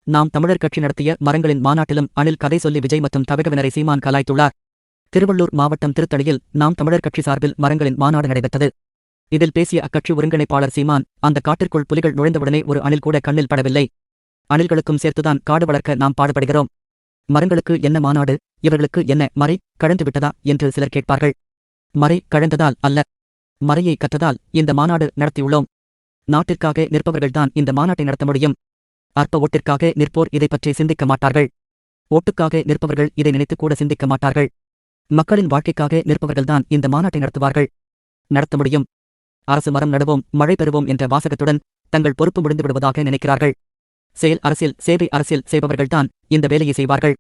நாம் தமிழர் கட்சி நடத்திய மரங்களின் மாநாட்டிலும் அணில் கதை சொல்லி விஜய் மற்றும் தவகவினரை சீமான் கலாய்த்துள்ளார். திருவள்ளூர் மாவட்டம் திருத்தணியில் நாம் தமிழர் கட்சி சார்பில் மரங்களின் மாநாடு நடைபெற்றது. இதில் பேசிய அக்கட்சி ஒருங்கிணைப்பாளர் சீமான், அந்த காட்டிற்குள் புலிகள் நுழைந்தவுடனே ஒரு அணில் கூட கண்ணில் படவில்லை. அணில்களுக்கும் சேர்த்துதான் காடு வளர்க்க நாம் பாடுபடுகிறோம். மரங்களுக்கு என்ன மாநாடு, இவர்களுக்கு என்ன மறை கழந்து விட்டதா என்று சிலர் கேட்பார்கள். மறை கழந்ததால் அல்ல, மறையை கற்றதால் இந்த மாநாடு நடத்தியுள்ளோம். நாட்டிற்காக நிற்பவர்கள்தான் இந்த மாநாட்டை நடத்த முடியும். அற்ப ஓட்டிற்காக நிற்போர் இதை பற்றி சிந்திக்க மாட்டார்கள். ஓட்டுக்காக நிற்பவர்கள் இதை நினைத்து கூட சிந்திக்க மாட்டார்கள். மக்களின் வாழ்க்கைக்காக நிற்பவர்கள்தான் இந்த மாநாட்டை நடத்துவார்கள், நடத்த முடியும். அரசு மரம் நடுவோம் மழை பெறுவோம் என்ற வாசகத்துடன் தங்கள் பொறுப்பு முடிந்து விடுவதாக நினைக்கிறார்கள். செயல் அரசியல், சேவை அரசியல் செய்பவர்கள்தான் இந்த வேலையை செய்வார்கள்.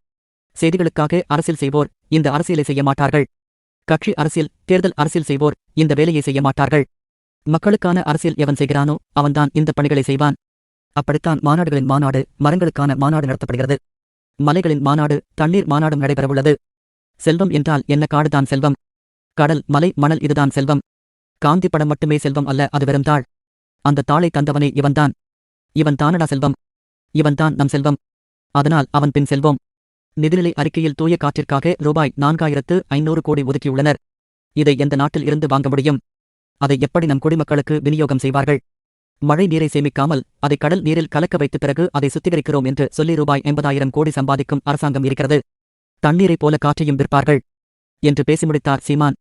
செய்திகளுக்காக அரசியல் செய்வோர் இந்த அரசியலை செய்ய மாட்டார்கள். கட்சி அரசியல், தேர்தல் அரசியல் செய்வோர் இந்த வேலையை செய்ய மாட்டார்கள். மக்களுக்கான அரசியல் எவன் செய்கிறானோ அவன்தான் இந்த பணிகளை செய்வான். அப்படித்தான் மாநாடுகளின் மாநாடு, மரங்களுக்கான மாநாடு நடத்தப்படுகிறது. மலைகளின் மாநாடு, தண்ணீர் மாநாடும் நடைபெறவுள்ளது. செல்வம் என்றால் என்ன? காடுதான் செல்வம். கடல், மலை, மணல் இதுதான் செல்வம். காந்தி படம் மட்டுமே செல்வம் அல்ல, அது வெறும் தாள். அந்த தாளை தந்தவனே இவன்தான். இவன் தானடா செல்வம். இவன்தான் நம் செல்வம். அதனால் அவன் பின் செல்வோம். நிதிநிலை அறிக்கையில் தூய காற்றிற்காக ரூபாய் 4500 கோடி ஒதுக்கியுள்ளனர். இதை எந்த நாட்டில் இருந்து வாங்க முடியும்? அதை எப்படி நம் குடிமக்களுக்கு விநியோகம் செய்வார்கள்? மழை நீரை சேமிக்காமல் அதை கடல் நீரில் கலக்க வைத்த பிறகு அதை சுத்திகரிக்கிறோம் என்று சொல்லி ரூபாய் 50,000 கோடி சம்பாதிக்கும் அரசாங்கம் இருக்கிறது. தண்ணீரைப் போல காற்றையும் விற்பார்கள் என்று பேசி முடித்தார் சீமான்.